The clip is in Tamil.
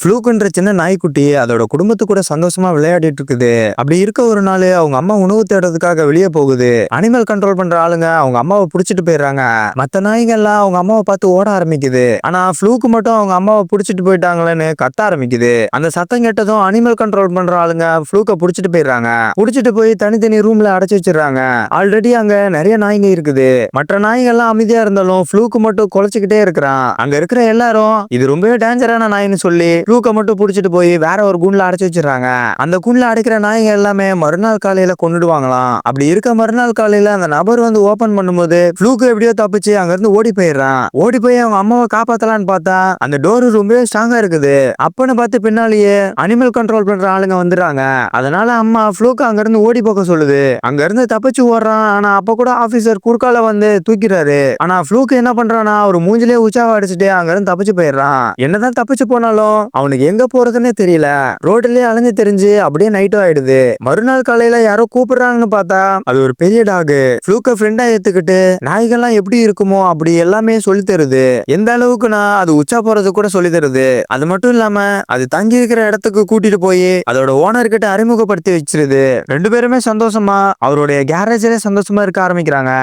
ஃப்ளூக்குன்ற சின்ன நாய்க்குட்டி அதோட குடும்பத்து கூட சந்தோஷமா விளையாடிட்டு இருக்குது. அப்படி இருக்க ஒரு நாள் அவங்க அம்மா உணவு தேடுறதுக்காக வெளியே போகுது. அனிமல் கண்ட்ரோல் பண்ற ஆளுங்க அவங்க அம்மாவை புடிச்சிட்டு போயிடுறாங்க. மத்த நாய்கள் எல்லாம் அவங்க அம்மாவை பார்த்து ஓட ஆரம்பிக்குது. ஆனா ஃப்ளூக்கு மட்டும் அவங்க அம்மாவை புடிச்சிட்டு போயிட்டாங்களேன்னு கத்த ஆரம்பிக்குது. அந்த சத்தம் கேட்டதும் அனிமல் கண்ட்ரோல் பண்ற ஆளுங்க ஃப்ளூக்க புடிச்சிட்டு போயிடுறாங்க. புடிச்சிட்டு போய் தனித்தனி ரூம்ல அடைச்சு வச்சிடறாங்க. ஆல்ரெடி அங்க நிறைய நாய்ங்க இருக்குது. மற்ற நாய்கள் எல்லாம் அமைதியா இருந்தாலும் ஃப்ளூக்கு மட்டும் குலைச்சுக்கிட்டே இருக்கிறான். அங்க இருக்கிற எல்லாரும் இது ரொம்பவே டேஞ்சரான நாய்னு சொல்லி ஃப்ளூக்க மட்டும் புடிச்சிட்டு போய் வேற ஒரு கூண்டுல அடைச்சு வச்சிடறாங்க. அந்த கூண்டுல அடைக்கிற நாய்ங்க எல்லாமே மறுநாள் காலையில கொன்னுடுவாங்களாம். அப்படி இருக்க மறுநாள் காலையில அந்த நபர் வந்து ஓபன் பண்ணும்போது ஃப்ளூக்கு எப்படியோ தப்பிச்சு அங்க இருந்து ஓடி போயிடுறான். ஓடி போய் அவங்க அம்மாவை காப்பாத்தலான்னு பார்த்தா அந்த டோர் ரொம்பவே ஸ்ட்ராங்கா இருக்குது. அப்பன்னு பார்த்து பின்னாலேயே அனிமல் கண்ட்ரோல் பண்ற ஆளுங்க வந்துடுறாங்க. அதனால அம்மா ஃப்ளூக்கு அங்க இருந்து ஓடி போக சொல்லுது. அங்க இருந்து தப்பிச்சு ஓடுறான். ஆனா அப்ப கூட ஆபீசர் குறுக்கால வந்து தூக்கிறாரு. ஆனா ஃப்ளூக்கு என்ன பண்றானா ஒரு மூஞ்சிலே உச்சாவ அடிச்சுட்டு அங்க இருந்து தப்பிச்சு போயிடுறான். என்னதான் தப்பிச்சு போனாலும் அவனுக்கு எங்க போறதுன்னே தெரியல. ரோட்லயே அலைஞ்சு தெரிஞ்சு அப்படியே நைட்டும் ஆயிடுது. மறுநாள் காலையில யாரோ கூப்பிடுறாங்கன்னு பார்த்தா அது ஒரு பெரிய டாக். ஃப்ளூக்க ஃப்ரெண்டா ஏத்துக்கிட்டு நாய்கள்லாம் எப்படி இருக்குமோ அப்படி எல்லாமே சொல்லி தருது. எந்த அளவுக்குன்னா அது உச்சா போறது கூட சொல்லி தருது. அது மட்டும் இல்லாம அது தங்கி இருக்கிற இடத்துக்கு கூட்டிட்டு போய் அதோட ஓனர் கிட்ட அறிமுகப்படுத்தி வச்சிருது. ரெண்டு பேருமே சந்தோஷமா அவருடைய கேரேஜ்ல சந்தோஷமா இருக்க ஆரம்பிக்கிறாங்க.